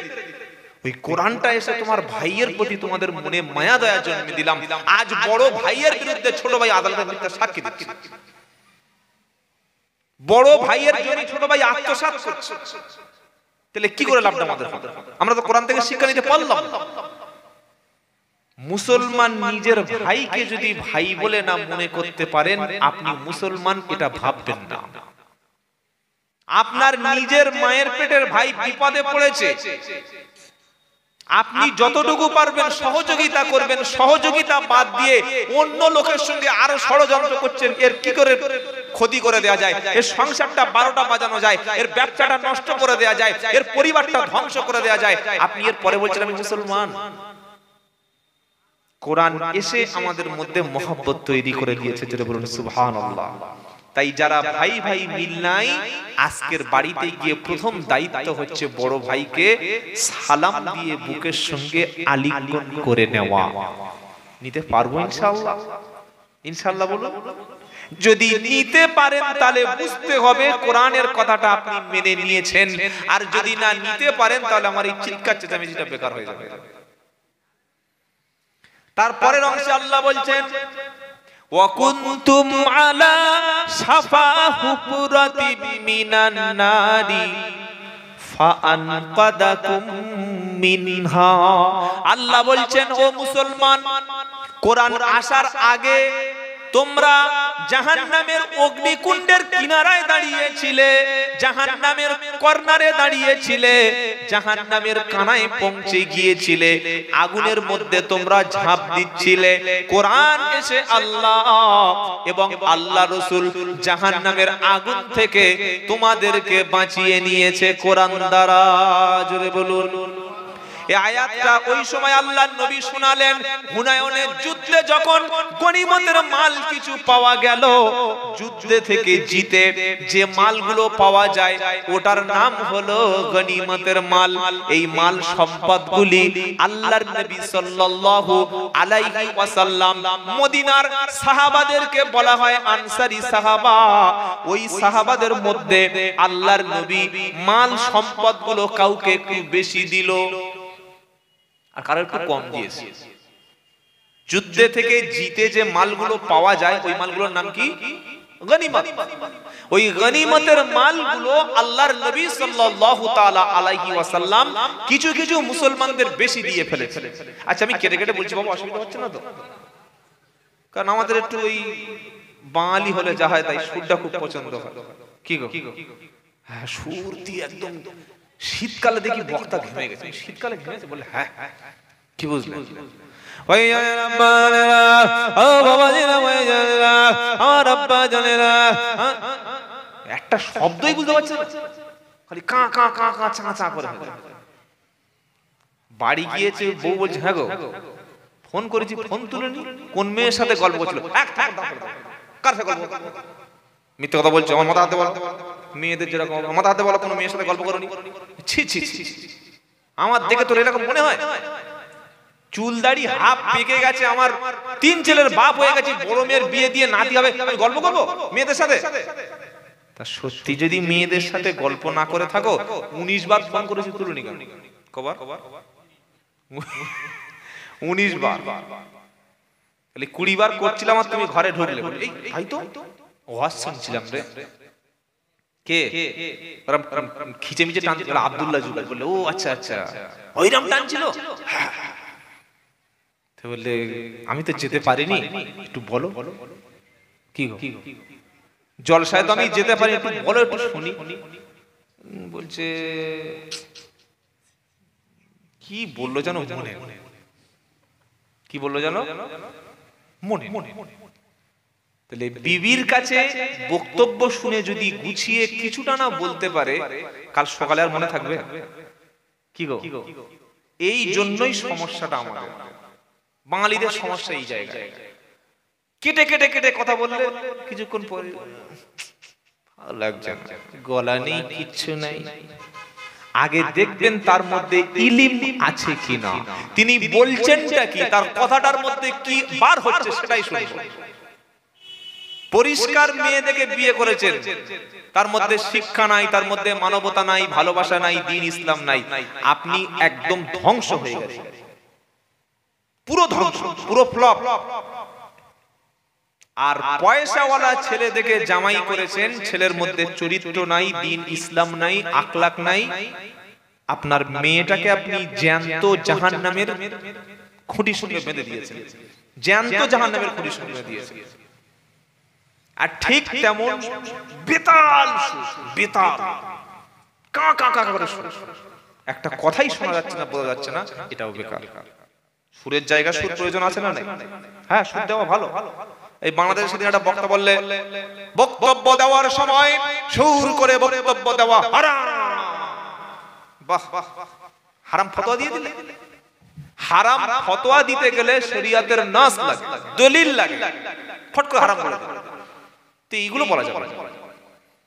ওই কোরআনটা এসে তোমার ভাইয়ের প্রতি তোমাদের মনে মায়া দয়া জন্মে দিলাম। আজ বড় ভাইয়ের বিরুদ্ধে ছোট ভাই আদালতে মিথ্যা সাক্ষী দিচ্ছে, বড় ভাইয়ের জন্য ছোট ভাই আত্মসাৎ করছে। তাহলে কি করে লাভটা আমাদের? আমরা তো কোরআন থেকে শিক্ষা নিতে পারলাম। মুসলমান নিজের ভাইকে যদি ভাই বলে না মনে করতে পারেন, আপনি মুসলমান এটা ভাববেন না। আপনার নিজের মায়ের পেটের ভাই বিপদে পড়েছে, আপনি যতটুকু পারবেন সহযোগিতা করবেন, সহযোগিতা বাদ দিয়ে অন্য লোকের সঙ্গে আরো ষড়যন্ত্র করছেন, এর কি করে ক্ষতি করে দেওয়া যায়, এর সংসারটা 12টা বাজানো যায়, এর ব্যবসাটা নষ্ট করে দেওয়া যায়, এর পরিবারটা ধ্বংস করে দেওয়া যায়, আপনি এর পরে বলছেন আমি মুসলমান। কোরআন এসে আমাদের মধ্যে মহব্বত তৈরি করে দিয়েছে, যেটা বলুন সুবহানাল্লাহ। তাই যারা ভাই ভাই মিল নাই, আজকের বাড়িতে গিয়ে প্রথম দায়িত্ব হচ্ছে বড় ভাইকে সালাম দিয়ে বুকের সঙ্গে আলিঙ্গন করে নেওয়া। নিতে পারবো ইনশাআল্লাহ? ইনশাআল্লাহ বলুন। যদি নিতে পারেন তাহলে বুঝতে হবে কোরআনের কথাটা আপনি মেনে নিয়েছেন, আর যদি না নিতে পারেন তাহলে আমার এই চিৎকার চেঁচামেচিটা বেকার হয়ে যাবে। তারপরের অংশে আল্লাহ বলছেন ওয়াকুনতুম আলা শাফা হুফরাতিন মিনান নারি ফাআনকাদাকুম মিনহা। আল্লাহ বলছেন ও মুসলমান, কোরআন আসার আগে তোমরা জাহান্নামের অগ্নিকুণ্ডের কিনারায় দাঁড়িয়েছিলে, জাহান্নামের কর্নারে দাঁড়িয়েছিলে, জাহান্নামের কানায় পৌঁছে গিয়েছিলে, আগুনের মধ্যে তোমরা ঝাঁপ দিচ্ছিলে। কোরআন এসে আল্লাহ এবং আল্লাহ রাসূল জাহান্নামের আগুন থেকে তোমাদেরকে বাঁচিয়ে নিয়েছে কোরআন দ্বারা। জোরে বলুন। এই আয়াতটা ওই সময় আল্লাহর নবী শোনালেন হুনায়নের যুদ্ধে, যখন গনিমতের মাল কিছু পাওয়া গেল, যুদ্ধে থেকে জিতে যে মালগুলো পাওয়া যায় ওটার নাম হলো গনিমতের মাল। এই মাল সম্পদগুলি আল্লাহর নবী সাল্লাল্লাহু আলাইহি ওয়াসাল্লাম মদিনার সাহাবাদেরকে বলা হয় আনসারী সাহাবা। ওই সাহাবাদের মধ্যে আল্লাহর নবী মাল সম্পদগুলো কাউকে একটু বেশি দিল আর কারো একটু কম দিয়েছে। যুদ্ধে থেকে জিতে যে মালগুলো পাওয়া যায় ওই মালগুলোর নাম কি? গনিমত। ওই গনিমতের মালগুলো আল্লাহর নবী সাল্লাল্লাহু তাআলা আলাইহি ওয়াসাল্লাম কিছু কিছু মুসলমানদের বেশি দিয়ে ফেলেছে। আচ্ছা আমি কেটে কেটে বলছি বাবা, অসুবিধা হচ্ছে না তো? কারণ আমাদের একটু ওই বাঙালি হলে যা হয় তাই সুরটা খুব পছন্দ হয়। কি গো? হ্যাঁ, সুর দিয়ে একদম। শীতকালে দেখি বক্তা ঘেমে গেছে। শীতকালে ঘেমেছে বলে হ্যাঁ, কি বুঝলেন? একটা শব্দই বুঝতে পারছে না, খালি কা কা কা কা চা চা করে। বাড়ি গিয়েছে, বউ বলছে হ্যাঁ গো ফোন করেছি, ফোন তুলেনি, কোন মেয়ের সাথে গল্প করছিল? কার সাথে গল্প? মিথ্যে কথা বলছে, আমার মাথা হাতে বলো। মেয়েদের যেরকম মাথা হাতে বলো, কোনো মেয়ের সাথে গল্প করনি? ছি ছি ছি, আমার দেখে তোর এরকম মনে হয়? চুল দাড়ি হাফ পেকে গেছে, আমার 3 ছেলের বাপ হয়ে গেছে, বড় মেয়ের বিয়ে দিয়ে নাতি হবে, আমি গল্প করবো মেয়েদের সাথে? তা সত্যি যদি মেয়েদের সাথে গল্প না করে থাকো, 19 বার ফোন করেছি তুলনি কেন? কবার? 19 বার। তাহলে 20 বার করছিলাম আর তুমি ঘরে ঢুকলে। এই ভাই তো ওয়াজ শুনছিলাম রে। কে? খিচে মিচে টানছিল আব্দুল্লাহ জুবাইর। বললে ও আচ্ছা আচ্ছা, ওইরকম টানছিল। তো বললে আমি তো যেতে পারিনি, একটু বলো। কি গো? জলসায় তো আমি যেতে পারি, একটু বলো, একটু শুনি। বলছে কি বললো জানো মনে? কি বললো জানো মনে? তাহলে বিবির কাছে বক্তব্য শুনে যদি গুছিয়ে কিছুটা না বলতে পারে, কাল সকালে আর মনে থাকবে? কি গো? এই জন্যই সমস্যাটা আমাদের বাঙালিদের সমস্যা এই জায়গায়। কেটে কেটে কেটে কথা বললে কিছুক্ষণ পরে ভালো লাগছে না, গলা নেই, কিচ্ছু নাই। আগে দেখবেন তার মধ্যে ইলম আছে কিনা, তিনি বলছেনটা কি, তার কথাটার মধ্যে কি বার হচ্ছে সেটাই শুনবো। পরিষ্কার মেয়ে দেখে বিয়ে করেছেন, তার মধ্যে শিক্ষা নাই, তার মধ্যে মানবতা নাই, ভালোবাসা নাই, দ্বীন ইসলাম নাই, আপনি একদম ধ্বংস হয়ে গেছেন, পুরো ধ্বংস, পুরো ফ্লপ। আর পয়সাওয়ালা ছেলে দেখে জামাই করেছেন, ছেলের মধ্যে চরিত্র নাই, দ্বীন ইসলাম নাই, আখলাক নাই, আপনার মেয়েটাকে আপনি জ্যান্ত জাহান্নামের খুঁটির সঙ্গে বেঁধে দিয়েছেন, জ্যান্ত জাহান্নামের খুঁটির সঙ্গে বেঁধে দিয়েছেন। আর ঠিক তেমন বেতাল সুর, বেতাল কা কা কা করে সুর, একটা কথাই শোনা যাচ্ছে না, বোঝা যাচ্ছে না, এটাও বেকার। সুরের জায়গা সুর প্রয়োজন আছে না? হ্যাঁ, সুর দেওয়া ভালো। এই বাংলাদেশে সেদিন একটা বক্তা বললে, বক্তব্য দেওয়ার সময় সুর করে বক্তব্য দেওয়া হারাম। বাহ, হারাম ফতোয়া দিয়ে দিলে। হারাম ফতোয়া দিতে গেলে শরীয়তের নাস লাগে, দলিল লাগে, ফট করে হারাম বলে দেবে। তো এইগুলো বলা যাবে না।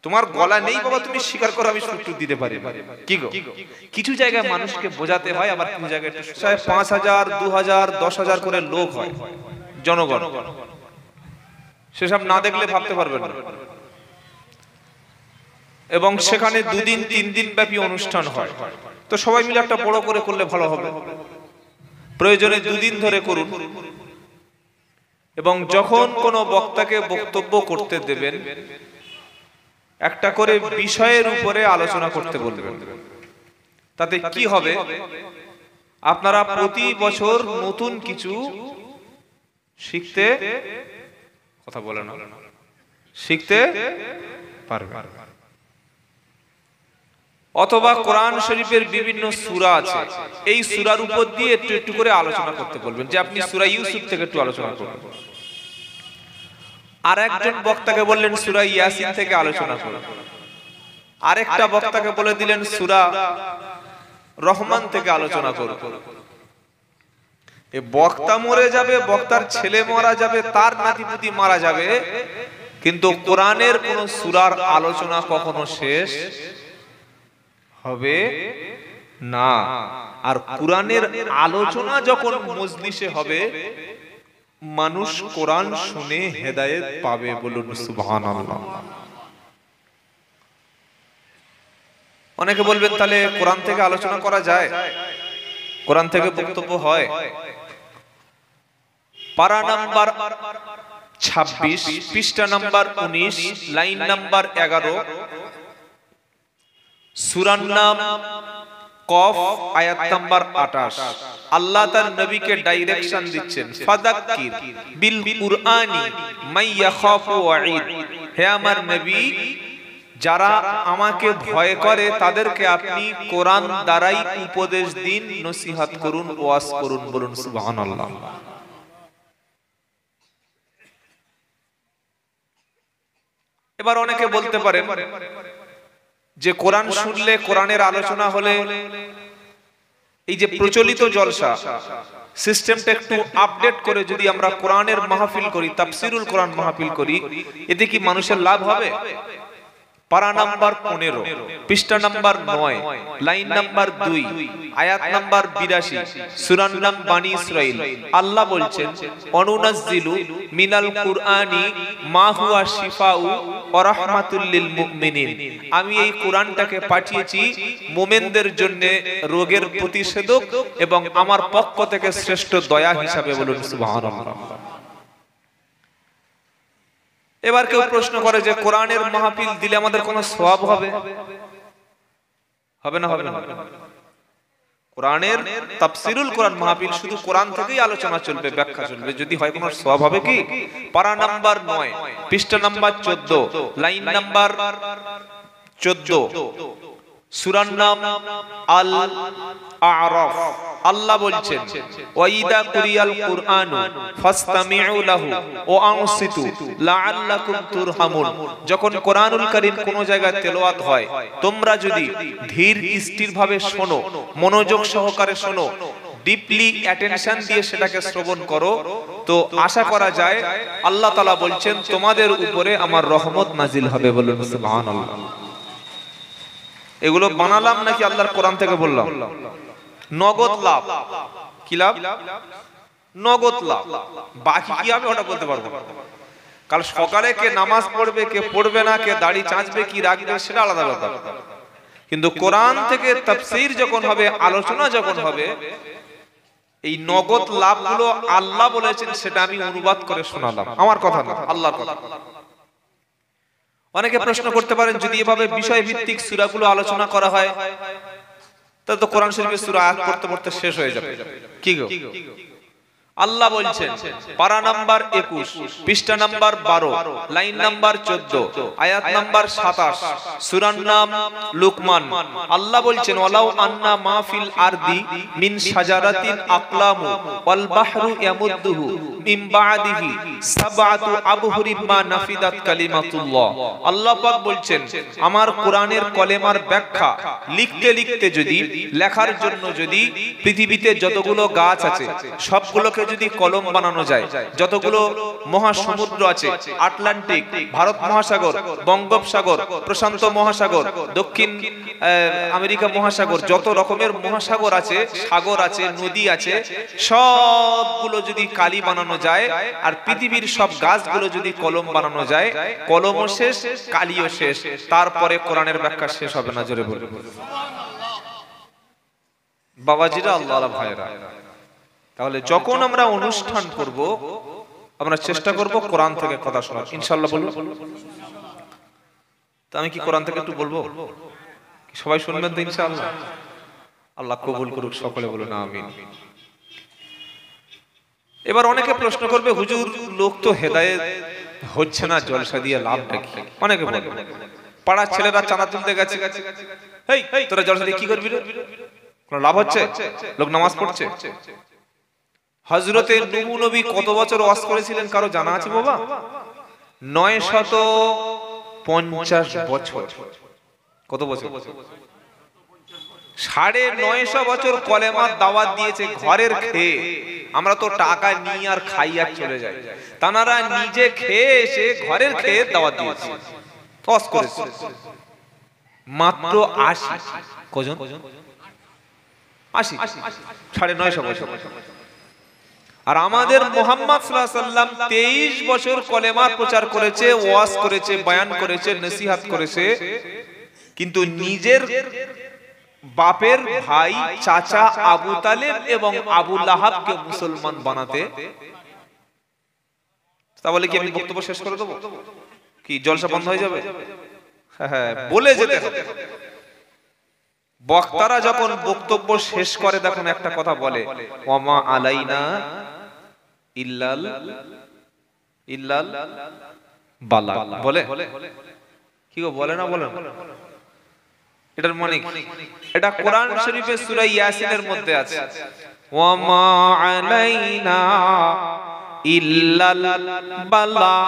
তোমার গলা নেই বাবা, তুমি স্বীকার করো আমি সুর দিতে পারি, কি গো? কিছু জায়গায় মানুষকে বোঝাতে হয়, আবার কিছু জায়গায় 5000, 2000, 10,000 করে লোক হয় জনগণ, সেসব না দেখলে ভাবতে পারবেন না। এবং সেখানে 2 দিন 3 দিন ব্যাপী অনুষ্ঠান হয়, তো সবাই মিলে একটা বড় করে করলে ভালো হবে। প্রয়োজনে 2 দিন ধরে করুন, এবং যখন কোনো বক্তাকে বক্তব্য করতে দেবেন একটা করে বিষয়ের উপরে আলোচনা করতে বলবেন। তাতে কি হবে, আপনারা প্রতি বছর নতুন কিছু শিখতে, কথা বলে না, শিখতে পারবেন। অথবা কোরআন শরীফের বিভিন্ন সূরা আছে, এই সূরার উপর দিয়ে একটু একটু করে আলোচনা করতে বলবেন, যে আপনি সূরা ইউসুফ থেকে একটু আলোচনা করুন। আর একজন বক্তাকে বললেন সূরা ইয়াসিন থেকে আলোচনা করুন, আরেকটা বক্তাকে বলে দিলেন সূরা রহমান থেকে আলোচনা করুন। এই বক্তা মরে যাবে, বক্তার ছেলে মারা যাবে, তার নাতিপুতি মারা যাবে, কিন্তু কোরআনের কোন সূরার আলোচনা কখনো শেষ হবে না। আর কোরআনের আলোচনা যখন মজলিসে হবে, মানুষ কোরআন শুনে হেদায়েত পাবে, বলুন সুবহানাল্লাহ। অনেকে বলবেন তাহলে কোরআন থেকে আলোচনা করা যায়, কোরআন থেকে বক্তব্য হয়। পারা নাম্বার 26, পৃষ্ঠা নাম্বার 19, লাইন নাম্বার 11, সূরার নাম কফ, আয়াত নাম্বার 28। আল্লাহ তার নবীকে ডাইরেকশন দিচ্ছেন, ফাযাক্কির বিল কুরআনি মান ইয়াখাফু ওয়াঈদ। হে আমার নবী, যারা আমাকে ভয় করে তাদেরকে আপনি কোরআন দ্বারাই উপদেশ দিন, নসিহত করুন, ওয়াজ করুন, বলুন সুবহানাল্লাহ। এবার অনেকে বলতে পারেন যে কোরআন শুনলে, কোরআনের আলোচনা হলে, এই যে প্রচলিত জলসা সিস্টেমটা একটু আপডেট করে যদি আমরা কোরআনের মাহফিল করি, তাফসিরুল কোরআন মাহফিল করি, এতে কি মানুষের লাভ হবে? পারা নাম্বার 15, পৃষ্ঠা নাম্বার 9, লাইন নাম্বার 2, আয়াত নাম্বার 82, সূরার নাম বানী ইসরাইল। আল্লাহ বলছেন, অনুনাজ্জিলু মিনাল কুরআনি মা হুয়া শিফাউ ওয়া রাহমাতুল লিল মুমিনিন। আমি এই কোরআনটাকে পাঠিয়েছি মুমিনদের জন্য রোগের প্রতিষেধক এবং আমার পক্ষ থেকে শ্রেষ্ঠ দয়া হিসাবে, বলুন সুবহানাল্লাহ। এবার কেউ প্রশ্ন করে যে কোরআনের মাহফিল দিলে আমাদের কোনো সওয়াব হবে? হবে না? হবে না। কোরআনের তাফসিরুল কোরআন মাহফিল শুধু কোরআন থেকেই আলোচনা চলবে, ব্যাখ্যা চলবে, যদি হয় কোনো সওয়াব হবে কি? পারা নাম্বার 9, পৃষ্ঠা নাম্বার 14, লাইন নাম্বার 14, সূরার নাম আল আ'রাফ। আল্লাহ বলছেন, ওয়াইদা কুরিয়াল কুরআনু ফাসতামিউ লাহু ওয়া আনসিতু লাআল্লাকুম তুরহামুন। যখন কোরআনুল কারীম কোন জায়গায় তেলাওয়াত হয়, তোমরা যদি ধীর স্থির ভাবে শোনো, মনোযোগ সহকারে শোনো, ডিপলি অ্যাটেনশন দিয়ে সেটাকে শ্রবণ করো, তো আশা করা যায় আল্লাহ তাআলা বলছেন তোমাদের উপরে আমার রহমত নাজিল হবে, বলুন সুবহানাল্লাহ। এগুলো বানালাম নাকি আল্লাহর কোরআন থেকে বললাম? নগদ লাভ। কি লাভ? নগদ লাভ। বাকি কি হবে ওটা বলতে পারবো না। কাল সকালে কে নামাজ পড়বে, কে পড়বে না, কে দাড়ি চাঁচবে, কি রাখবে, সেটা আলাদা ব্যাপার। কিন্তু কোরআন থেকে তাফসীর যখন হবে, আলোচনা যখন হবে, এই নগদ লাভগুলো আল্লাহ বলেছেন, সেটা আমি অনুবাদ করে শোনালাম। আমার কথা না, আল্লাহর কথা। অনেকে প্রশ্ন করতে পারেন, যদি এভাবে বিষয় ভিত্তিক সূরাগুলো আলোচনা করা হয়, তাহলে তো কোরআন শরীফের সূরা আয়াত পড়তে পড়তে শেষ হয়ে যাবে, কি গো? আল্লাহ বলছেন পারা নাম্বার 21 পৃষ্ঠা নাম্বার 12 লাইন নাম্বার 14 আয়াত নাম্বার 27 সূরার নাম লুকমান। আল্লাহ বলছেন ওয়ালাউ আন্না মা ফিল আরদি মিন শাজারাতিন আকলামু ওয়াল বাহরু ইয়ামুদ্দুহু মিন বাদিহি সাবআতু আবহুরিম মা নাফিদাত কালিমাতুল্লাহ। আল্লাহ পাক বলছেন আমার কোরআনের কলেমার ব্যাখ্যা লিখতে লিখতে যদি লেখার জন্য যদি পৃথিবীতে যতগুলো গাছ আছে সবগুলোকে যদি কলম বানানো যায়, যতগুলো মহাসমুদ্র আছে আটলান্টিক, ভারত মহাসাগর, বঙ্গোপসাগর, প্রশান্ত মহাসাগর, দক্ষিণ আমেরিকা মহাসাগর, যত রকমের মহাসাগর আছে, সাগর আছে, নদী আছে, সবগুলো যদি কালি বানানো যায় আর পৃথিবীর সব গাছগুলো যদি কলম বানানো যায়, কলমও শেষ কালিও শেষ, তারপরে কোরআনের ব্যাখ্যা শেষ হবে না। জোরে বলুন বাবাজিরা, আল্লাহ ভাইরা। তাহলে যখন আমরা অনুষ্ঠান করব আমরা চেষ্টা করব কোরআন থেকে কথা শোনার, ইনশাআল্লাহ বলবো। তো আমি কি কোরআন থেকে একটু বলবো? সবাই শুনবেন তো ইনশাআল্লাহ? আল্লাহ কবুল করুক, সকলে বলুন আমিন। এবার অনেকে প্রশ্ন করবে হুজুর লোক তো হেদায়েত হচ্ছে না, জলসা দিয়ে লাভটা কি? অনেকে বলে পাড়ার ছেলেরা চাঁদা তুলতে গেছে, এই তোরা জলসা দিয়ে কি করবি রে? কোনো লাভ হচ্ছে? লোক নামাজ পড়ছে? হযরতে নূহ নবী কত বছর ওয়াজ করেছিলেন কারো জানা আছে বাবা? 950 বছর। কত বছর? 950 বছর কলেমার দাওয়াত দিয়েছে ঘরের খেয়ে। আমরা তো টাকা নিয়ে আর খাই আর চলে যাই, তানারা নিজে খেয়ে এসে ঘরের খেয়ে দাওয়াত দিয়েছে, ওয়াজ করেছে। মাত্র 80 কজন? 80 950 বছর। আর আমাদের মুহাম্মদ সাল্লাল্লাহু আলাইহি সাল্লাম 23 বছর কলেমার প্রচার করেছে, ওয়াজ করেছে, বয়ান করেছে, নসিহত করেছে, কিন্তু নিজের বাপের ভাই চাচা আবু তালেব এবং আবু লাহাবকে মুসলমান বানাতে। তাহলে কি আমি বক্তব্য শেষ করে দেব? কি জলসা বন্ধ হয়ে যাবে? হ্যাঁ, বলে যেতে হবে। বক্তারা যখন বক্তব্য শেষ করে তখন একটা কথা বলে, ওয়ামা আলাইনা ইল্লাল বালাগ। বলে কি গো, বলে না? বলে এটার মানে কি? এটা কোরআন শরীফের সূরা ইয়াসিনের মধ্যে আছে, ওয়ামা আলাইনা ইল্লাল বালাগুল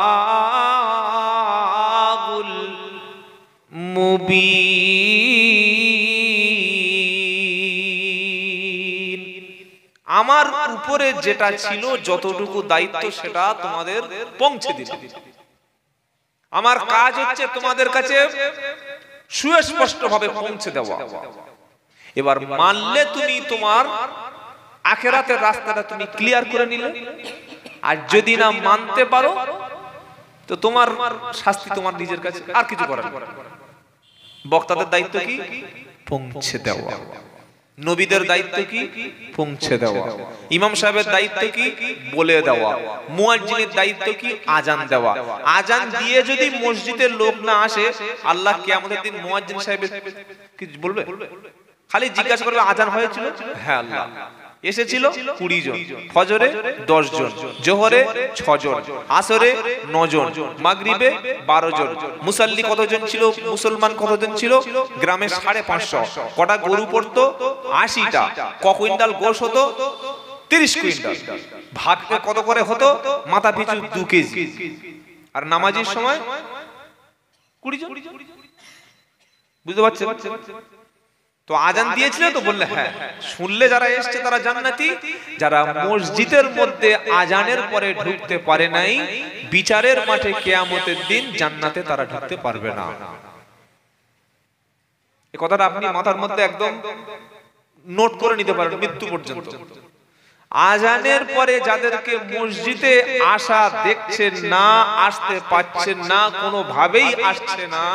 মুবিন। আমার উপরে যেটা ছিল, যতটুকু দায়িত্ব সেটা তোমাদের পৌঁছে দিতে। আমার কাজ হচ্ছে তোমাদের কাছে সুস্পষ্ট ভাবে পৌঁছে দেওয়া। এবার মানলে তুমি তোমার আখিরাতের রাস্তাটা তুমি ক্লিয়ার করে নিলে, আর যদি না মানতে পারো তো তোমার শাস্তি তোমার নিজের কাছে, আর কিছু করার নেই। বক্তাদের দায়িত্ব কি? পৌঁছে দেওয়া। নবীদের দায়িত্ব কি? পৌঁছে দেওয়া। ইমাম সাহেবের দায়িত্ব কি? বলে দেওয়া। মুয়াজ্জিনের দায়িত্ব কি? আজান দেওয়া। আজান দিয়ে যদি মসজিদের লোক না আসে, আল্লাহ কিয়ামতের দিন মুয়াজ্জিন সাহেবের কি বলবে? খালি জিজ্ঞাসা করবে আজান হয়েছিল? হ্যাঁ আল্লাহ এসেছিল 20 জন, ফজরে 10 জন, জোহরে 6 জন, আসরে 9 জন, মাগরিবে 12 জন। মুসাল্লি কতজন ছিল? মুসলমান কতজন ছিল? গ্রামে 550। কটা গরু পড়তো? 80টা। ক কুইন্টাল গোশ হতো? 30 কুইন্টাল। ভাগকে কত করে হতো? মাথা পিছু 2 কেজি। আর নামাজের সময় 20 জন। বুঝতে পারছেন? তো আজান দিয়েছিল তো? বললে হ্যাঁ। শুনলে যারা এসছে তারা জান্নাতি, যারা মসজিদের মধ্যে আজানের পরে ঢুকতে পারে নাই, বিচারের মাঠে কিয়ামতের দিন জান্নাতে তারা ঢুকতে পারবে না। এই কথাটা আপনি মাথার মধ্যে একদম নোট করে নিতে পারেন মৃত্যু পর্যন্ত। আজানের পরে যাদেরকে মসজিদে আসা দেখছেন না, আসতে পাচ্ছেন না, কোনোভাবেই আসছে না,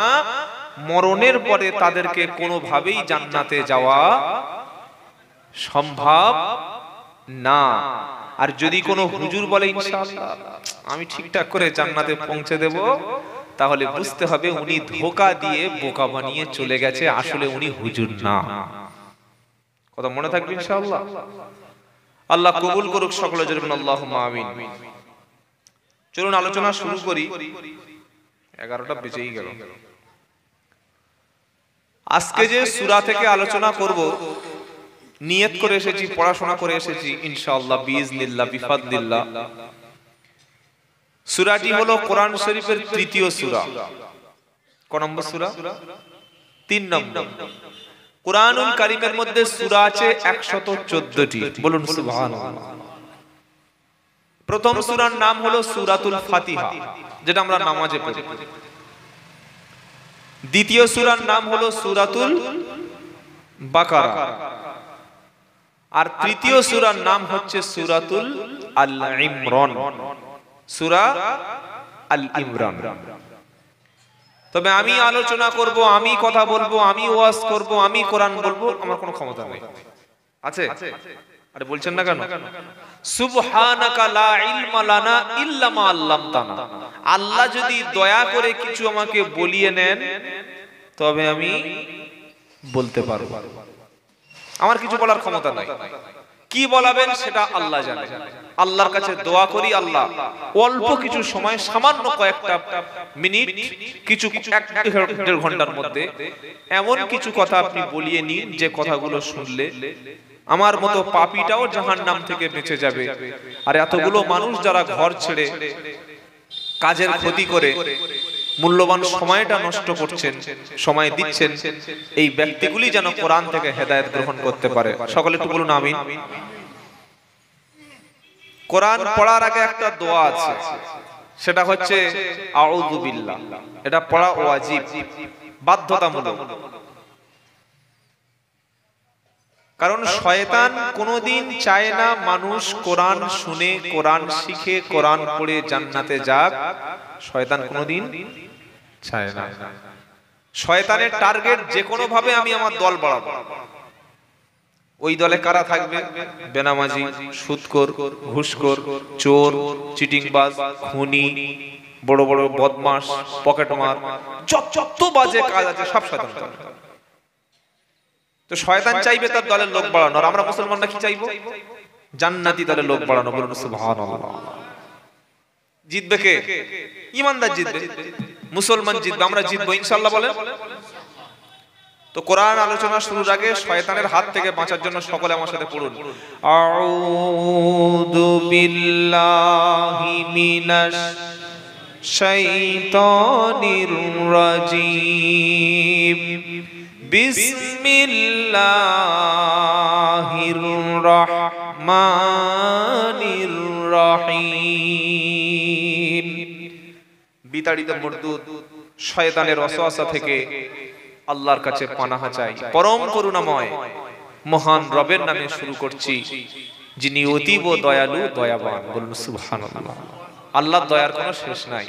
মরণের পরে তাদেরকে কোনোভাবেই জান্নাতে যাওয়া সম্ভব না। আর যদি কোনো হুজুর বলে ইনশাআল্লাহ আমি ঠিকঠাক করে জান্নাতে পৌঁছে দেব, তাহলে বুঝতে হবে উনি ধোঁকা দিয়ে বোকা বানিয়ে চলে গেছে, আসলে উনি হুজুর না। কথা মনে থাকবে ইনশাআল্লাহ। আল্লাহ কবুল করুক সকলে জোরে বলুন আল্লাহুম্মা আমিন। চলুন আলোচনা শুরু করি, 11টা বেজেই গেল। আজকে যে সূরা থেকে আলোচনা করব নিয়ত করে এসেছি, পড়াশোনা করে এসেছি ইনশাআল্লাহ বিইজনিল্লাহ বিফাদলিল্লাহ। সূরাটি হলো কোরআন শরীফের তৃতীয় সূরা। কোন নম্বর সূরা? 3 নম্বর। কোরআনুল কারীমের মধ্যে সূরা আছে 114টি, বলুন সুবহানাল্লাহ। প্রথম সূরার নাম হলো সূরাতুল ফাতিহা, যেটা আমরা নামাজে পড়ি। দ্বিতীয় সূরার নাম হলো সূরাতুল বাকারা, আর তৃতীয় সূরার নাম হচ্ছে সূরাতুল আল ইমরান, সূরা আল ইমরান। তবে আমি আলোচনা করব, আমি কথা বলবো, আমি ওয়াজ করব, আমি কোরআন বলবো, আমার কোনো ক্ষমতা নেই। আছে? আরে বলছেন না কেন? সুবহানাকা লা ইলমা লানা ইল্লা মা আল্লামতানা। আল্লাহ যদি দয়া করে কিছু আমাকে বলিয়ে নেন তবে আমি বলতে পারবো, আমার কিছু বলার ক্ষমতা নাই। কি বলাবেন সেটা আল্লাহ জানে। আল্লাহর কাছে দোয়া করি, আল্লাহ অল্প কিছু সময়, সামান্য কয়েকটা মিনিট, কিছু 1-1.5 ঘন্টার মধ্যে এমন কিছু কথা আপনি বলিয়ে নিন যে কথাগুলো শুনলে আমার মতো পাপীটাও জাহান্নাম থেকে বেঁচে যাবে। আর এতগুলো মানুষ যারা ঘর ছেড়ে কাজের ক্ষতি করে মূল্যবান সময়টা নষ্ট করছেন, সময় দিচ্ছেন, এই ব্যক্তিগুলি যেন কোরআন থেকে হেদায়েত গ্রহণ করতে পারে। সকলে একটু বলুন আমিন। কোরআন পড়ার আগে একটা দোয়া আছে, সেটা হচ্ছে আউযু বিল্লাহ। এটা পড়া ওয়াজিব, বাধ্যতামূলক। কারণ শয়তান কোনোদিন চায় না মানুষ কোরআন শুনে, কোরআন শিখে, কোরআন পড়ে জান্নাতে যাক। শয়তান কোনোদিন চায় না। শয়তানের টার্গেট যে কোনো ভাবে আমি আমার দল বাড়াবো। ওই দলে কারা থাকবে? বেনামাজি, সুদখোর, ঘুষখোর, চোর, চিটিংবাজ, খুনি, বড় বড় বদমাশ, পকেটমার, যত বাজে কাজ আছে সব শয়তান করে। তো শয়তান চাইবে তার দলের লোক বাড়ানো, আর আমরা মুসলমানরা কি চাইবো? জান্নাতি দলের লোক বাড়ানো। বলুন সুবহানাল্লাহ। জিতবে কে? ঈমানদার জিতবে, মুসলমান জিতবে, আমরা জিতবো ইনশাআল্লাহ। বলেন। তো কোরআন আলোচনা শুরুর আগে শয়তানের হাত থেকে বাঁচার জন্য সকলে আমার সাথে পড়ুন, আউযু বিল্লাহি মিনাশ শাইতানির রাজীম, বিসমিল্লাহির রহমানির রহিম। বিতাড়িত মরদুদ শয়তানের ওয়াসওয়াসা থেকে আল্লাহর কাছে পানাহ চাই। পরম করুণাময় মহান রবের নামে শুরু করছি, যিনি অতীব দয়ালু, দয়াবান। বলুন সুবহানাল্লাহ। আল্লাহর দয়ার কোনো শেষ নাই।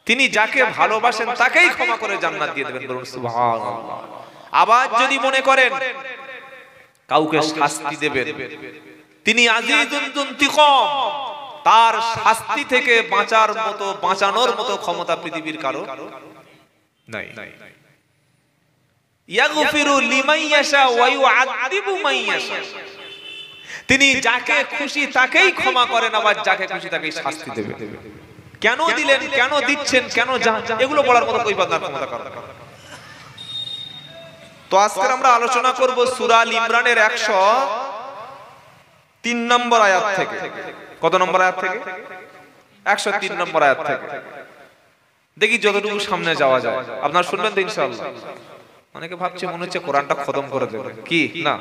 তিনি যাকে ভালোবাসেন তাকেই ক্ষমা করে জান্নাত দিয়ে দেবেন। বলুন সুবহানাল্লাহ। আবার যদি মনে করেন কাউকে শাস্তি দেবেন, তিনি আজিজুন যুনতিকাম, তার শাস্তি থেকে বাঁচার মতো, বাঁচানোর মতো ক্ষমতা পৃথিবীর কারো নাই। ইয়াগফিরু লিমান ইয়াশা ওয়া ইউআযযিবু মান ইয়াশা। তিনি যাকে খুশি তাকেই ক্ষমা করেন, আবার যাকে খুশি তাকেই শাস্তি দেবেন। কেন দিলেন, কেন দিচ্ছেন, কেন এগুলো বলার মতো কই বাঁধার ক্ষমতা কারো। তো আজকে আমরা আলোচনা করব সূরা আল ইমরানের 103 নম্বর আয়াত থেকে। কত নম্বর আয়াত থেকে? 103 নম্বর আয়াত থেকে। দেখি যতটুকু সামনে যাওয়া যায়। আপনারা শুনবেন তো ইনশাআল্লাহ? অনেকে ভাবছে মনে হচ্ছে কোরআনটা খতম করে দেবে, কি না?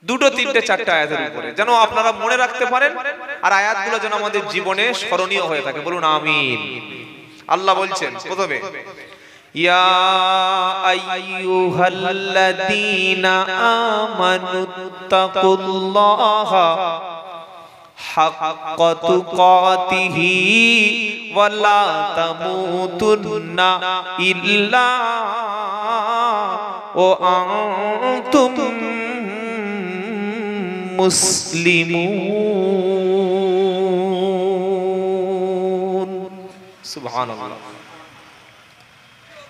দুটো, তিনটে, চারটে আয়াতের উপরে যেন আপনারা মনে রাখতে পারেন, আর আয়াতগুলো যেন আমাদের জীবনে স্মরণীয় হয়ে থাকে। বলুন আমিন। আল্লাহ বলছেন প্রথমে, ইয়া আইয়ুহাল্লাযীনা আমানুত্তাকুল্লাহা হাক্কা তুকাতিহি ওয়া লা তামুতুন্না ইল্লা ওয়া আনতুম মুসলিমুন। সুবহানাল্লাহ।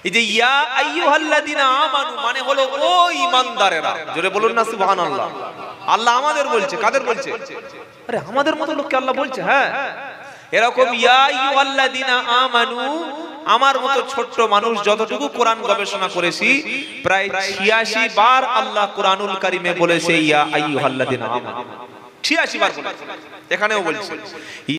এই যে ইয়া আইয়ুহাল্লাযীনা আমানু মানে হলো ও ঈমানদারেরা। জোরে বলুন না সুবহানাল্লাহ। আল্লাহ আমাদের বলছে, কাদের বলছে? আরে আমাদের মতো লোককে আল্লাহ বলছে। হ্যাঁ, এরকম ইয়া আইয়ুহাল্লাযিনা আমানু, আমার মতো ছোট্ট মানুষ যতটুকু কোরআন গবেষণা করেছি প্রায় 86 বার আল্লাহ কোরআনুল কারীমে বলেছে ইয়া আইয়ুহাল্লাযিনা আমানু, 86 বার বলেছে। এখানেও বলছে